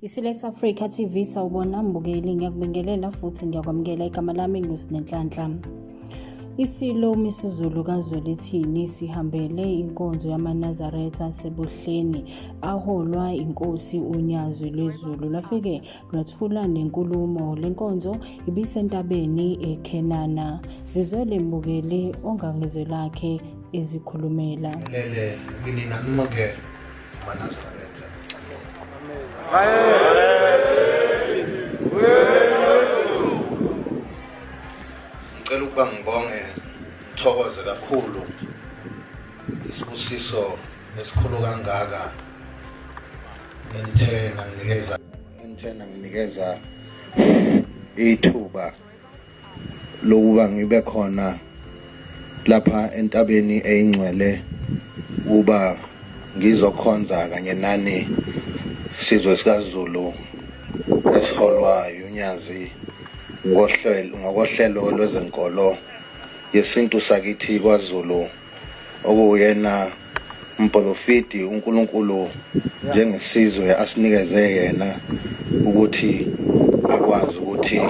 Select Africa TV sawubona mbukeli, ngiyakubingelela futhi ngiyakwamukela igama lami nguSinenhlanhla. Isilo uMisuzulu kaZwelithini sihambele inkonzo yamaNazaretha sebuhleni aholwa inkosi uNyazi lweZulu, lafike lwathula nenkulumo. Lenkonzo ibisentabeni eKhenana. Zizwele mbukeli ongangezelakhe ezikhulumela. Lele nginina nonke amaNazaretha. Ngicela ukuba ngibonge ngithokoze kakhulu isibusiso esikhulu kangaka enthena nginikeza ithuba lokuba ngibe khona lapha entabeni eyingcwele kuba ngizokhonza kanye nani sizwe sikaZulu esiholwa uNyazi ngokohlelo lwezenkolo yesintu sakithi kwaZulu, okuyena umprofeti uNkulunkulu njengesizwe asinikeze yena ukuthi akwazi ukuthi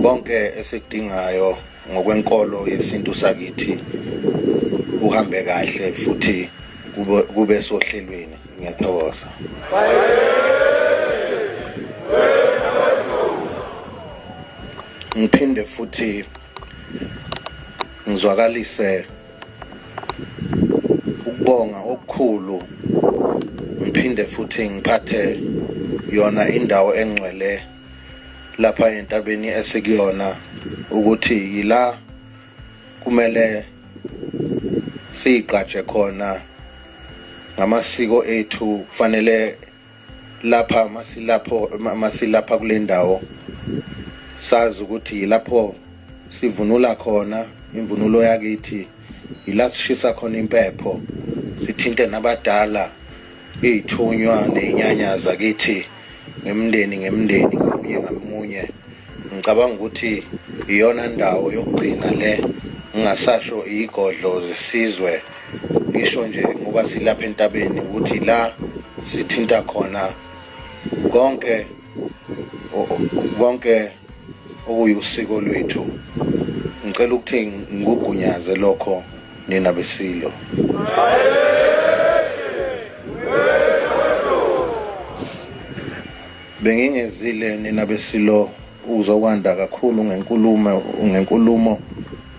konke esikudingayo ngokwenkolo yesintu sakithi uhambe kahle futhi kube sohlelweni. Ngiyathokoza. Ngiphinde futhi ngizwakalise ukubonga okukhulu, ngiphinde futhi ngiphathe yona indawo engcwele lapha entabeni esikuyona ukuthi yila kumele siqhatshe khona ngamasiko ethu. Kufanele lapha masilapha kule ndawo sazi ukuthi lapho sivunula khona imvunulo yakithi, ila sishisa khona impepho, sithinte nabadala, izithunywa nezinyanya zakithi ngemndeni ngamunye. Ngicabanga ukuthi iyona ndawo yokugcina le, ngingasasho igodlo zesizwe, ngisho nje ngoba silapha entabeni ukuthi la sithinta khona konke okuyusiko lwethu. Ngicela ukuthi ngikugunyaze lokho nina besilo. Bengingezile nina besilo uzokwanda kakhulu ngenkulumo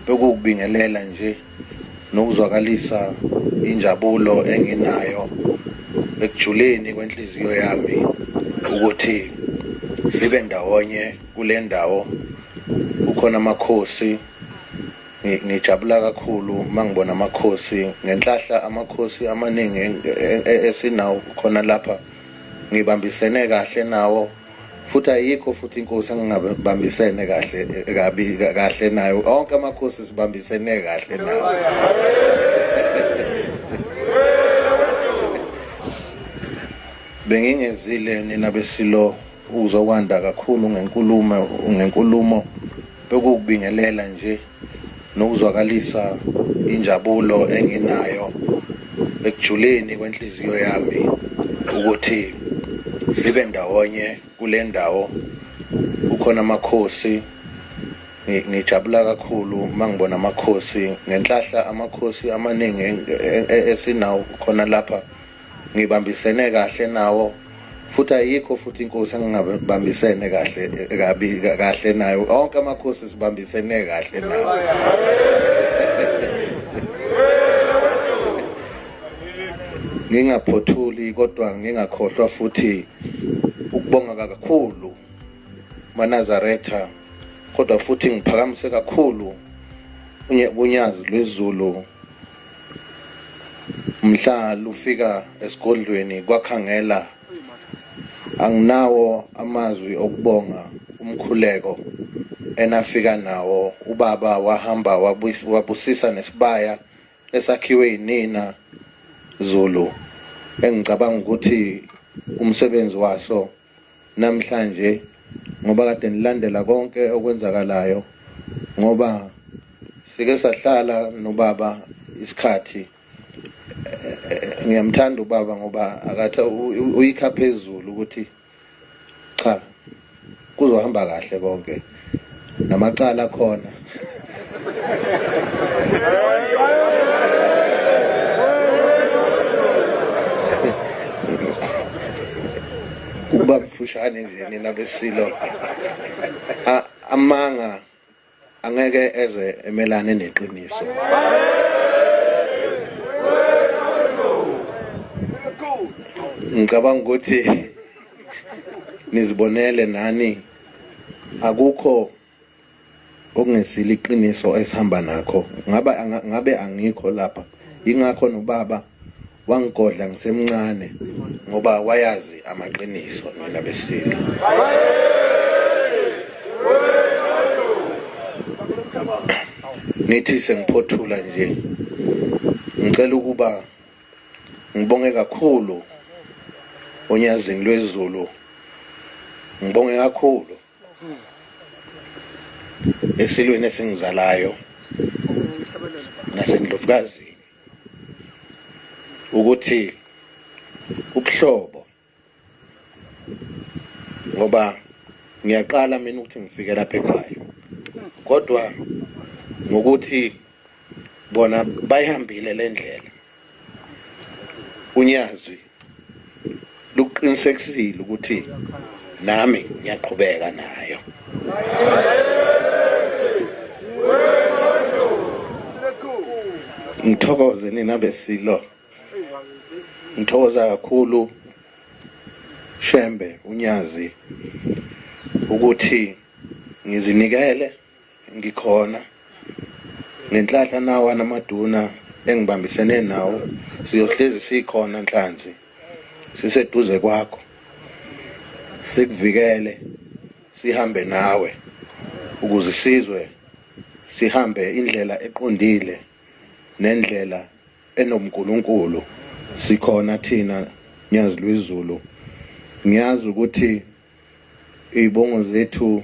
bekukubingelela nje nokuzwakalisa injabulo enginayo ekujuleni kwenhliziyo yami ukuthi sibe ndawonye kule ndawo. Ukhona amakhosi, ngijabula kakhulu mangibona amakhosi ngenhlahla, amakhosi amaningi esinawo khona lapha ngibambisene kahle nawo, futhi ayikho futhi inkosi engingabambisene kahle nayo. Onke amakhosi sibambisene kahle nawo. Bengingezile nina besilo uzokwanda kakhulu ngenkulumo bekukubingelela nje nokuzwakalisa injabulo enginayo ekujuleni kwenhliziyo yami ukuthi sibe ndawonye kule ndawo. Ukhona amakhosi, ngijabula kakhulu mangibona amakhosi ngenhlahla, amakhosi amaningi esinawo khona lapha ngibambisene kahle nawo, futhi ayikho futhi inkosi engingabambisene kahle nayo. Onke amakhosi sibambisene kahle nawo. Ngingaphothuli kodwa ngingakhohlwa futhi ukubonga kakhulu maNazaretha, kodwa futhi ngiphakamise kakhulu uNyazi lweZulu. Mhla lufika esigodlweni kwakhangela, anginawo amazwi okubonga umkhuleko enafika nawo. Ubaba wahamba wabusisa nesibaya esakhiwe yinina Zulu, engicabanga ukuthi umsebenzi waso namhlanje, ngoba kade nilandela konke okwenzakalayo, ngoba sike sahlala nobaba isikhathi ngiyamthanda ubaba ngoba akatha uyikha phezulu ukuthi cha kuzohamba kahle konke namacala khona kuba mfushane nje nina beSilo amanga angeke eze emelane neqiniso ngicabanga ukuthi nizibonele nani akukho okungesile iqiniso esihamba nakho ngabe angikho lapha ingakho nobaba wangigodla ngisemncane ngoba wayazi amaqiniso mina beSilo nithi sengiphothula nje ngicela ukuba ngibonge kakhulu onyazini lwezulu ngibonge kakhulu esilweni esingizalayo nasendlovukazi ukuthi ubuhlobo ngoba ngiyaqala mina ukuthi ngifike lapha ekhaya kodwa ngokuthi bona bayihambile lendlela unyazwi luqinisekisile ukuthi nami ngiyaqhubeka nayo ngithokoze nina beSilo ngithokoza kakhulu Shembe unyazi ukuthi ngizinikele ngikhona ngenhlahla nawa namaduna engibambisene nawo siyohlezi sikhona nhlanzi siseduze kwakho sikuvikele sihambe nawe ukuze sizwe sihambe indlela eqondile nendlela enoMnkulunkulu sikhona thina nyazi lwezulu ngiyazi ukuthi izibongo zethu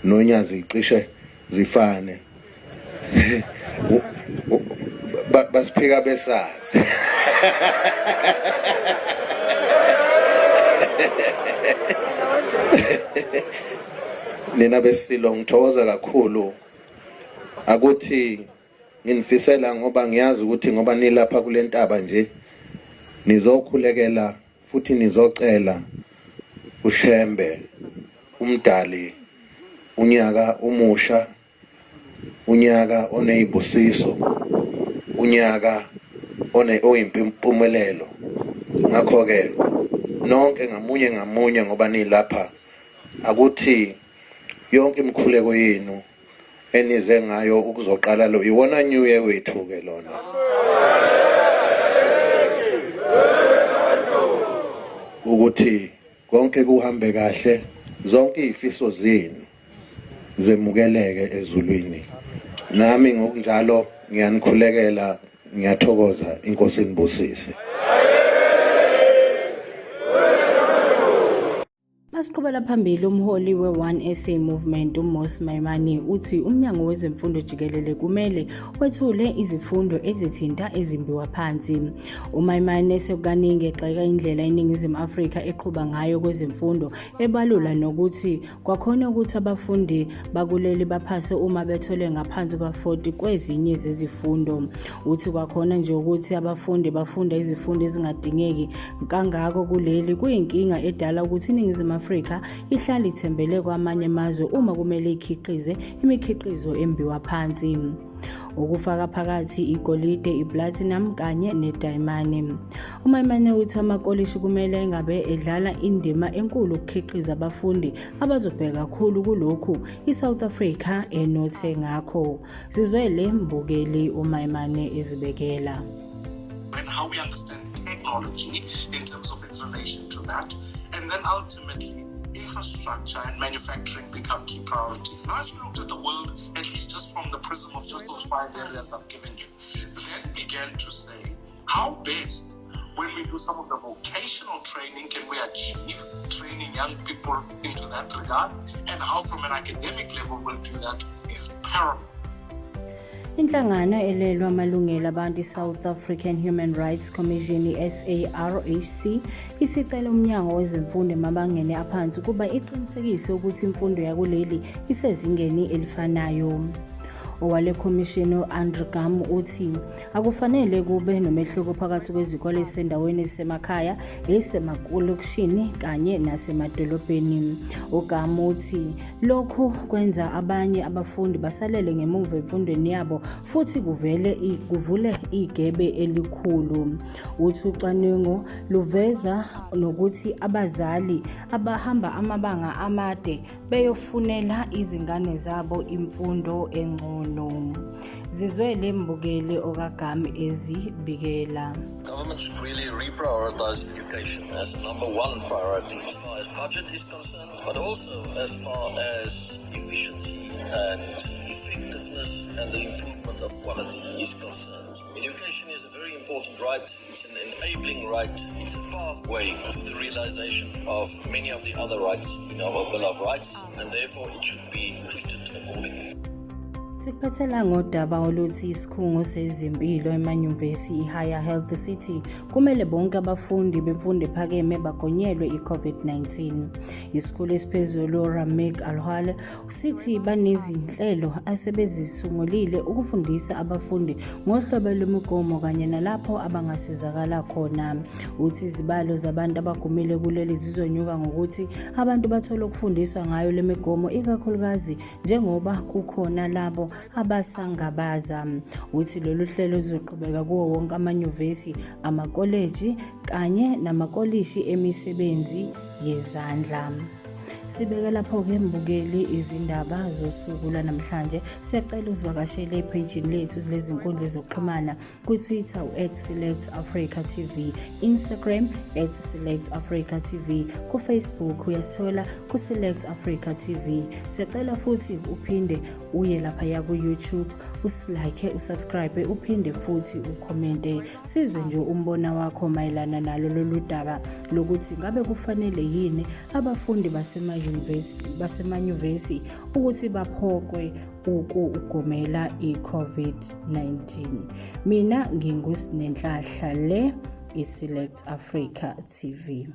nonyazi icishe zifane basiphika besazi nina beSilo ngithokoza kakhulu akuthi nginifisela ngoba ngiyazi ukuthi ngoba nilapha kule ntaba nje nizokhulekela futhi nizocela uShembe umdali unyaka umusha unyaka oneyibusiso unyaka oyimpumelelo ngakho ke nonke ngamunye ngoba nilapha akuthi yonke imikhuleko yenu enize ngayo ukuzoqala lo iwona new year wethu ke lona ukuthi konke kuhambe kahle zonke izifiso zenu zemukeleke ezulwini nami ngokunjalo ngiyanikhulekela ngiyathokoza inkosi inibusise Masiqhubela phambili umholi we-1SA Movement uMos Maimane uthi umnyango wezemfundo jikelele kumele wethule izifundo ezithinta ezimbiwa phansi. uMaimane sekukaningi exeka indlela iNingizimu Afrika eqhuba ngayo kwezemfundo ebalula nokuthi kwakhona ukuthi abafundi bakuleli baphase uma bethole ngaphansi kwa-40 kwezinye zezifundo. Uthi kwakhona nje ukuthi abafundi bafunda izifundo ezingadingeki kangako kuleli kuyinkinga edala ukuthi iNingizimu Afrika ihlala ithembele kwamanye amazwe uma kumele ikhiqize imikhiqizo embiwa phansi ukufaka phakathi igolide iplatinum kanye nedayimani. uMaimane uthi amakolishi kumele engabe edlala indima enkulu ukukhiqiza abafundi abazobheka kakhulu kulokhu iSouth Africa enothe ngakho. Sizwele mbukeli uMaimane ezibekela. And how we understand technology in terms of its relation to that. And then ultimately, infrastructure and manufacturing become key priorities. Now, if you looked at the world, at least just from the prism of just those 5 areas I've given you, then began to say, how best, when we do some of the vocational training, can we achieve training young people into that regard? And how, from an academic level, we'll do that is paramount. Inhlangano elwela amalungelo abantu South African Human Rights Commission SARHC isicela umnyango wezemfundo emabangeni aphansi kuba iqinisekise ukuthi imfundo yakuleli isezingeni elifanayo. Owale khomishini u-Andrew Gam uthi akufanele kube nomehluko phakathi kwezikole ezisendaweni ezisemakhaya, ezisemalokishini kanye nasemadolobheni. UGam uthi lokhu kwenza abanye abafundi basalele ngemuva emfundweni yabo futhi kuvule igebe elikhulu. Uthi ucwaningo luveza nokuthi abazali abahamba amabanga amade beyofunela izingane zabo imfundo engcono. Zizwele mbukeli okaGam ezibikela. Government should really reprioritize education as number one priority as far as budget is concerned, but also as far as efficiency and effectiveness and the improvement of quality is concerned. Education is a very important right. It's an enabling right. It's a pathway to the realization of many of the other rights in our Bill of Rights, and therefore it should be treated accordingly. Sikuphethela ngodaba oluthi isikhungo sezempilo emanyuvesi iHigher Health City kumele bonke abafundi bemfundo ephakeme bagonyelwe iCovid-19. Isikole esiphezulu Ramik Alhal sithi banezinhlelo asebezisungulile ukufundisa abafundi ngohlobo lwemigomo kanye nalapho abangasizakala khona. Uthi izibalo zabantu abagomile kuleli zizonyuka ngokuthi abantu bathola ukufundiswa ngayo lemigomo ikakhulukazi njengoba kukhona labo abasangabaza. Uthi lolu hlelo luzoqhubeka kuwo wonke amanyuvesi, amakoleji kanye namakolishi emisebenzi yezandla. Sibeke lapho-ke mbukeli izindaba zosuku lwanamhlanje. Siyacela uzivakashele epage lethu lezinkundla zokuxhumana kwiTwitter @SelectAfricaTV, Instagram @SelectAfricaTV, kuFacebook uyasithola kuSelectAfricaTV. Siyacela futhi uphinde uye lapha ku-YouTube usilike, usubscribe, uphinde futhi ucommente. Sizwe nje umbona wakho mayelana nalo lolu daba lokuthi ngabe kufanele yini abafundi basemanyuvesi ukuthi baphoqwe ukugomela iCovid-19. Mina nginguSinenhlahla, le iSelect Africa TV.